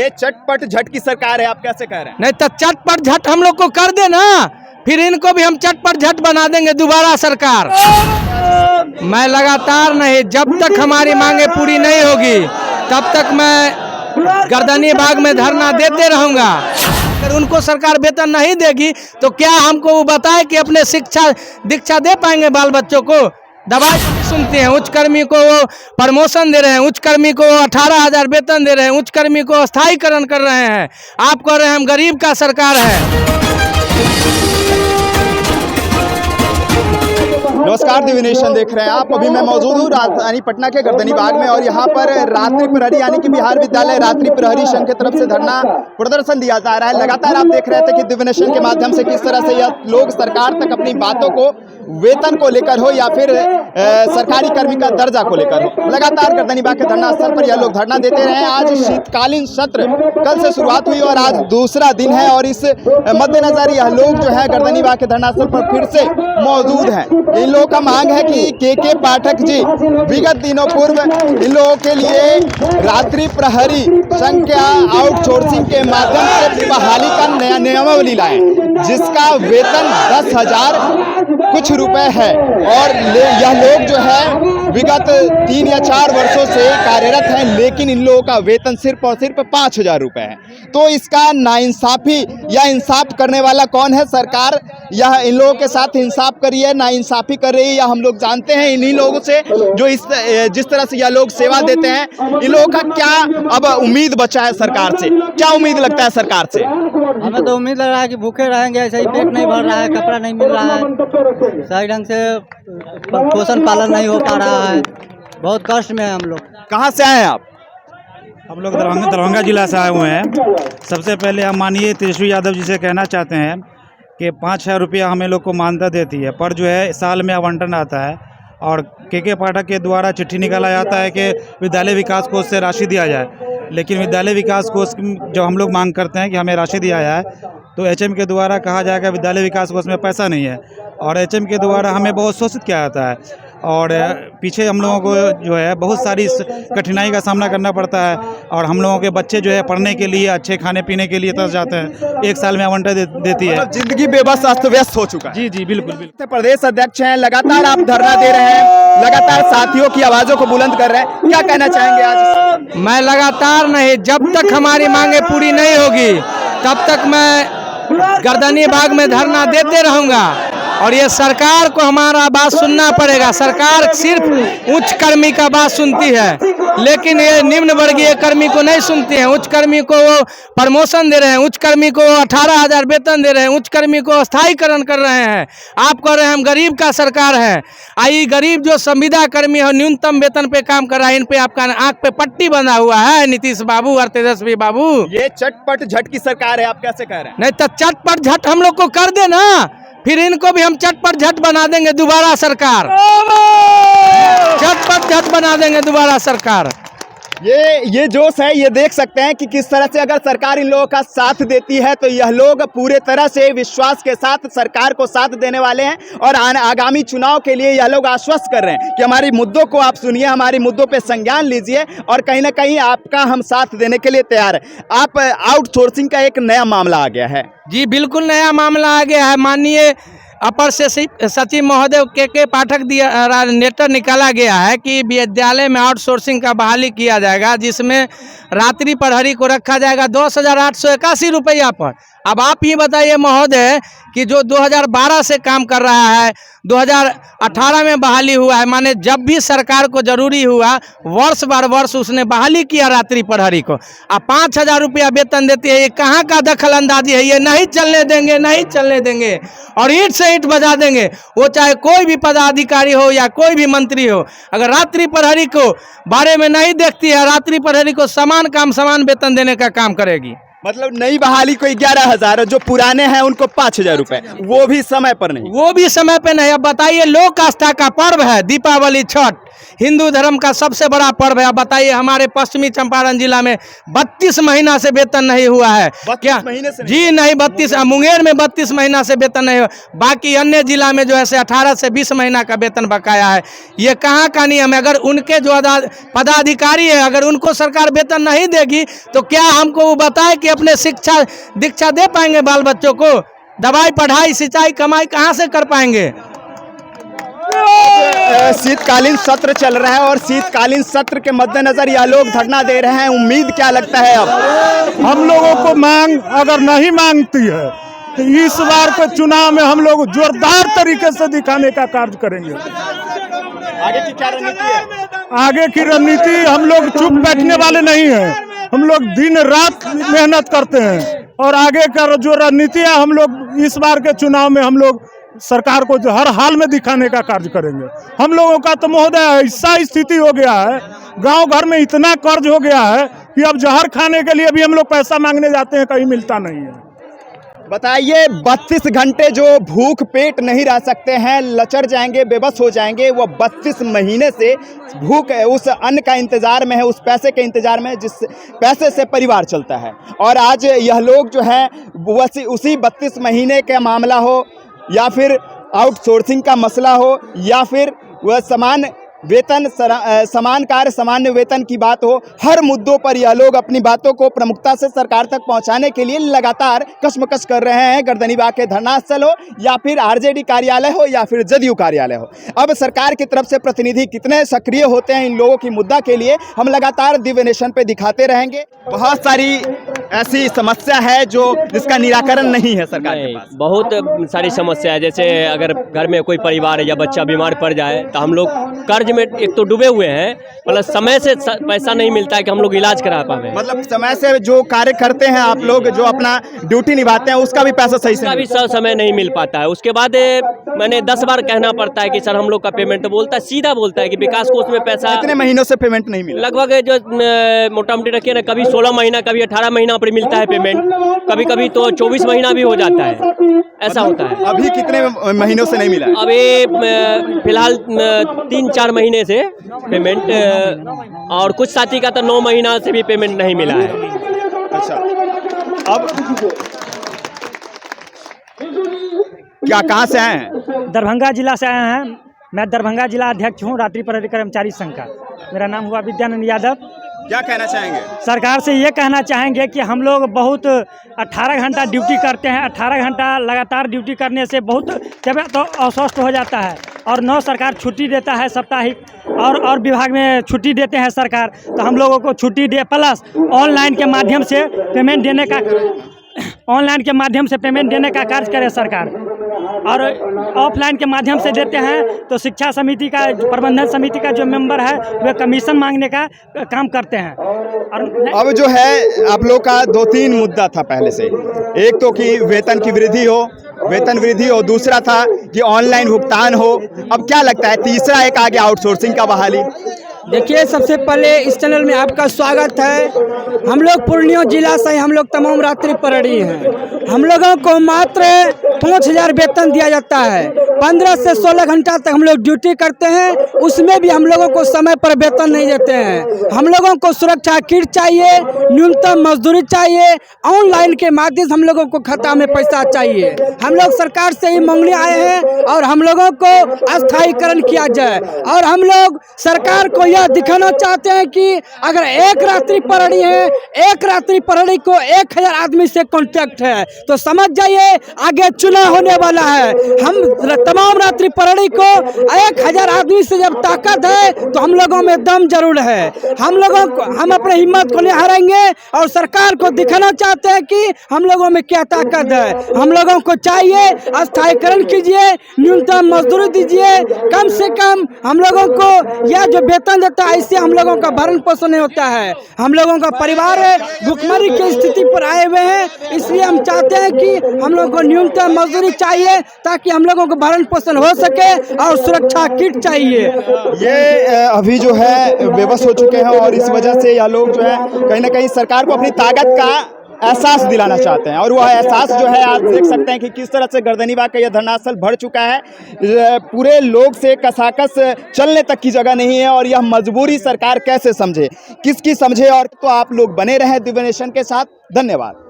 ये चटपट झट की सरकार है, आप कैसे कह रहे हैं? नहीं तो चटपट झट हम लोग को कर दे ना, फिर इनको भी हम चटपट झट बना देंगे दोबारा सरकार। मैं लगातार नहीं, जब तक हमारी मांगे पूरी नहीं होगी तब तक मैं गर्दनी बाग में धरना देते रहूंगा। अगर उनको सरकार वेतन नहीं देगी तो क्या हमको वो बताए कि अपने शिक्षा दीक्षा दे पाएंगे बाल बच्चों को? दवाई सुनते हैं, उच्च कर्मी को वो प्रमोशन दे रहे हैं, उच्च कर्मी को 18,000 वेतन दे रहे हैं, उच्च कर्मी को स्थायीकरण कर रहे हैं। आप कह रहे हैं हम गरीब का सरकार है। नमस्कार, दिव्य नेशन देख रहे हैं आप। अभी मैं मौजूद हूँ राजधानी पटना के गर्दनी बाग में और यहाँ पर रात्रि प्रहरी यानी कि बिहार विद्यालय रात्रि प्रहरी संघ की तरफ से धरना प्रदर्शन दिया जा रहा है। लगातार आप देख रहे थे कि दिव्य नेशन के माध्यम से किस तरह से यह लोग सरकार तक अपनी बातों को वेतन को लेकर हो या फिर सरकारी कर्मी का दर्जा को लेकर हो, लगातार गर्दनी बाग के धरना स्थल पर यह लोग धरना देते रहे। आज शीतकालीन सत्र कल से शुरुआत हुई और आज दूसरा दिन है और इस मद्देनजर यह लोग जो है गर्दनी बाग के धरना स्थल पर फिर से मौजूद हैं। इन लोगों का मांग है कि के पाठक जी विगत दिनों पूर्व इन लोगों के लिए रात्रि प्रहरी संघ के आउटसोर्सिंग के माध्यम से बहाली का नया नियमावली लाए, जिसका वेतन 10,000 कुछ रुपए है और यह लोग जो है विगत 3 या 4 वर्षों से कार्यरत हैं, लेकिन इन लोगों का वेतन सिर्फ और सिर्फ 5,000 रुपए है। तो इसका नाइंसाफी या इंसाफ करने वाला कौन है? सरकार यह इन लोगों के साथ इंसाफ करी है, नाइंसाफी कर रही है, या हम लोग जानते हैं इन्हीं लोगों से जो जिस तरह से यह लोग सेवा देते हैं। इन लोगों का क्या अब उम्मीद बचा है सरकार से? क्या उम्मीद लगता है सरकार से? हमें तो उम्मीद लग रहा है कि भूखे रहेंगे, ऐसे ही पेट नहीं भर रहा है, कपड़ा नहीं मिल रहा है, सही ढंग से पोषण पालन नहीं हो पा रहा है, बहुत कष्ट में है हम लोग। कहाँ से आए हैं आप? हम लोग दरभंगा जिला से आए हुए हैं। सबसे पहले हम माननीय तेजस्वी यादव जी से कहना चाहते हैं कि 5,000 रुपया हमें लोग को मानता देती है, पर जो है साल में आवंटन आता है और के पाठक के द्वारा चिट्ठी निकाला जाता है कि विद्यालय विकास कोष से राशि दिया जाए, लेकिन विद्यालय विकास कोष जब हम लोग मांग करते हैं कि हमें राशि दिया जाए तो एचएम के द्वारा कहा जाएगा विद्यालय विकास कोष में पैसा नहीं है और एचएम के द्वारा हमें बहुत शोषित किया जाता है और पीछे हम लोगों को जो है बहुत सारी कठिनाई का सामना करना पड़ता है और हम लोगों के बच्चे जो है पढ़ने के लिए, अच्छे खाने पीने के लिए तरस जाते हैं। 1 साल में आवंटन देती है। जिंदगी बेबस अस्त व्यस्त हो चुका है। जी जी बिल्कुल बिल्कुल। प्रदेश अध्यक्ष हैं, लगातार आप धरना दे रहे हैं, लगातार साथियों की आवाजों को बुलंद कर रहे हैं, क्या कहना चाहेंगे आज? मैं लगातार नहीं, जब तक हमारी मांगे पूरी नहीं होगी तब तक मैं गर्दनी बाग में धरना देते रहूंगा और ये सरकार को हमारा बात सुनना पड़ेगा। सरकार सिर्फ उच्च कर्मी का बात सुनती है, लेकिन ये निम्न वर्गीय कर्मी को नहीं सुनती है। उच्च कर्मी को वो प्रमोशन दे रहे हैं, उच्च कर्मी को 18,000 वेतन दे रहे हैं, उच्च कर्मी को स्थायीकरण कर रहे हैं। आप कह रहे हैं हम गरीब का सरकार है। आई गरीब जो संविदा कर्मी है, न्यूनतम वेतन पे काम कर रहा है, इन पे आपका आंख पे पट्टी बंधा हुआ है नीतीश बाबू और तेजस्वी बाबू। ये चटपट झट की सरकार है, आप कैसे कह रहे हैं? नहीं तो चटपट झट हम लोग को कर दे ना, फिर इनको भी हम चटपट झट बना देंगे दोबारा सरकार। चटपट झट बना देंगे दोबारा सरकार। ये जोश है, ये देख सकते हैं कि किस तरह से अगर सरकार इन लोगों का साथ देती है तो यह लोग पूरे तरह से विश्वास के साथ सरकार को साथ देने वाले हैं और आगामी चुनाव के लिए यह लोग आश्वस्त कर रहे हैं कि हमारी मुद्दों को आप सुनिए, हमारी मुद्दों पे संज्ञान लीजिए और कहीं ना कहीं आपका हम साथ देने के लिए तैयार है। आप आउटसोर्सिंग का एक नया मामला आ गया है। जी बिल्कुल नया मामला आ गया है। माननीय अपर सचिव महोदय के पाठक दिया लेटर निकाला गया है कि विद्यालय में आउटसोर्सिंग का बहाली किया जाएगा, जिसमें रात्रि प्रहरी को रखा जाएगा 10,881 रुपया पर। अब आप ही बताइए महोदय कि जो 2012 से काम कर रहा है, 2018 में बहाली हुआ है, माने जब भी सरकार को जरूरी हुआ वर्ष बार वर्ष उसने बहाली किया रात्रि प्रहरी को। अब 5,000 रुपया वेतन देती है, ये कहाँ का दखल अंदाजी है? ये नहीं चलने देंगे, नहीं चलने देंगे और ईंट से ईंट बजा देंगे, वो चाहे कोई भी पदाधिकारी हो या कोई भी मंत्री हो। अगर रात्रि प्रहरी को बारे में नहीं देखती है, रात्रि प्रहरी को समान काम समान वेतन देने का काम करेगी। मतलब नई बहाली को 11,000, जो पुराने हैं उनको 5,000 रुपए, वो भी समय पर नहीं। वो भी समय पे नहीं। अब बताइए, लोक आस्था का पर्व है दीपावली, छठ हिंदू धर्म का सबसे बड़ा पर्व है। अब बताइए, हमारे पश्चिमी चंपारण जिला में 32 महीना से वेतन नहीं हुआ है। 32 महीने से जी नहीं, 32 मुंगेर में 32 महीना से वेतन नहीं हुआ। बाकी अन्य जिला में जो है से 18 से 20 महीना का वेतन बकाया है। ये कहाँ का नियम है? अगर उनके जो पदाधिकारी है, अगर उनको सरकार वेतन नहीं देगी तो क्या हमको वो बताए कि अपने शिक्षा दीक्षा दे पाएंगे बाल बच्चों को? दवाई, पढ़ाई, सिंचाई, कमाई कहाँ से कर पाएंगे? शीतकालीन सत्र चल रहा है और शीतकालीन सत्र के मद्देनजर यह लोग धरना दे रहे हैं। उम्मीद क्या लगता है अब? हम लोगों को मांग अगर नहीं मांगती है तो इस बार के चुनाव में हम लोग जोरदार तरीके से दिखाने का कार्य करेंगे। आगे की क्या रणनीति है? आगे की रणनीति, हम लोग चुप बैठने वाले नहीं हैं। हम लोग दिन रात मेहनत करते हैं और आगे का जो रणनीति है, हम लोग इस बार के चुनाव में हम लोग सरकार को हर हाल में दिखाने का कार्य करेंगे। हम लोगों का तो महोदय ऐसा स्थिति हो गया है, गांव घर में इतना कर्ज हो गया है कि अब जहर खाने के लिए भी हम लोग पैसा मांगने जाते हैं, कहीं मिलता नहीं है। बताइए, 32 घंटे जो भूख पेट नहीं रह सकते हैं, लचर जाएंगे, बेबस हो जाएंगे, वो 32 महीने से भूख उस अन्न का इंतजार में है, उस पैसे के इंतजार में जिस पैसे से परिवार चलता है। और आज यह लोग जो है उसी 32 महीने का मामला हो या फिर आउटसोर्सिंग का मसला हो या फिर वह समान वेतन, समान कार्य सामान्य वेतन की बात हो, हर मुद्दों पर यह लोग अपनी बातों को प्रमुखता से सरकार तक पहुंचाने के लिए लगातार कशमकश कर रहे हैं। गर्दनीबाग के धरना स्थल हो या फिर आरजेडी कार्यालय हो या फिर जदयू कार्यालय हो, अब सरकार की तरफ से प्रतिनिधि कितने सक्रिय होते हैं इन लोगों की मुद्दा के लिए, हम लगातार दिव्य नेशन पे दिखाते रहेंगे। बहुत सारी ऐसी समस्या है जिसका निराकरण नहीं है सरकार के पास। बहुत सारी समस्या है, जैसे अगर घर में कोई परिवार या बच्चा बीमार पड़ जाए तो हम लोग कर्ज में एक तो डूबे हुए हैं, मतलब समय से पैसा नहीं मिलता है कि हम लोग इलाज करा पाए। मतलब समय से जो कार्य करते हैं आप लोग, जो अपना ड्यूटी निभाते हैं, उसका भी पैसा सही से भी समय नहीं मिल पाता है। उसके बाद मैंने 10 बार कहना पड़ता है कि सर हम लोग का पेमेंट, बोलता है सीधा बोलता है कि विकास कोष में पैसा। कितने महीनों से पेमेंट नहीं मिला? लगभग जो मोटा मोटी रखिए ना, कभी 16 महीना, कभी 18 महीना पर मिलता है पेमेंट, कभी कभी तो 24 महीना भी हो जाता है, ऐसा होता है। अभी कितने महीनों से नहीं मिला? अभी फिलहाल 3-4 महीने से पेमेंट, और कुछ साथी का तो 9 महीना से भी पेमेंट नहीं मिला है। अच्छा, अब क्या, कहाँ से आए हैं? दरभंगा जिला से आए हैं। मैं दरभंगा जिला अध्यक्ष हूँ रात्रि प्रहरी कर्मचारी संघ का। मेरा नाम हुआ विद्यानंद यादव। क्या कहना चाहेंगे? सरकार से ये कहना चाहेंगे कि हम लोग बहुत 18 घंटा ड्यूटी करते हैं। 18 घंटा लगातार ड्यूटी करने से बहुत तबियत तो अस्वस्थ हो जाता है, और 9 सरकार छुट्टी देता है साप्ताहिक, और विभाग में छुट्टी देते हैं सरकार, तो हम लोगों को छुट्टी दे, प्लस ऑनलाइन के माध्यम से पेमेंट देने का कार्य करे सरकार, और ऑफलाइन के माध्यम से देते हैं तो शिक्षा समिति का, प्रबंधन समिति का जो मेंबर है वे कमीशन मांगने का काम करते हैं। और अब जो है आप लोग का 2-3 मुद्दा था पहले से, एक तो कि वेतन की वृद्धि हो, और दूसरा था कि ऑनलाइन भुगतान हो। अब क्या लगता है तीसरा एक आगे आउटसोर्सिंग का बहाली? देखिए, सबसे पहले इस चैनल में आपका स्वागत है। हम लोग पूर्णिया जिला से, हम लोग तमाम रात्रि प्रहरी हैं। हम लोगों को मात्र 5,000 वेतन दिया जाता है। 15 से 16 घंटा तक हम लोग ड्यूटी करते हैं, उसमें भी हम लोगों को समय पर वेतन नहीं देते हैं। हम लोगों को सुरक्षा किट चाहिए, न्यूनतम मजदूरी चाहिए, ऑनलाइन के माध्यम से हम लोगों को खाता में पैसा चाहिए। हम लोग सरकार से ही मांगने आए हैं और हम लोगों को अस्थायीकरण किया जाए। और हम लोग सरकार को यह दिखाना चाहते हैं कि अगर एक रात्रि प्रहरी है, एक रात्रि प्रहरी को 1000 आदमी से कॉन्ट्रैक्ट है, तो समझ जाइए आगे चुनाव होने वाला है। हम तमाम रात्रि प्रहरी को 1000 आदमी से जब ताकत है तो हम लोगों में दम जरूर है। हम अपने हिम्मत को नहीं हारेंगे और सरकार को दिखाना चाहते हैं कि हम लोगों में क्या ताकत है। हम लोगों को चाहिए अस्थायीकरण कीजिए, न्यूनतम मजदूरी दीजिए, कम से कम हम लोगों को यह जो वेतन देता है इससे हम लोगों का भरण पोषण नहीं होता है। हम लोगों का परिवार भुखमरी की स्थिति पर आए हुए हैं, इसलिए हम चाहते हैं कि हम लोगों को न्यूनतम मजदूरी चाहिए ताकि हम लोगों को भरण पोषण हो सके, और सुरक्षा किट चाहिए। ये अभी जो है बेबस हो चुके हैं और इस वजह से यह लोग जो है कहीं ना कहीं सरकार को अपनी ताकत का एहसास दिलाना चाहते हैं। और वह एहसास जो है आप देख सकते हैं कि किस तरह से गर्दनीबाग का यह धरनास्थल भर चुका है। पूरे लोग से कसाकस चलने तक की जगह नहीं है और यह मजबूरी सरकार कैसे समझे, किसकी समझे। और तो आप लोग बने रहें दिव्य नेशन के साथ। धन्यवाद।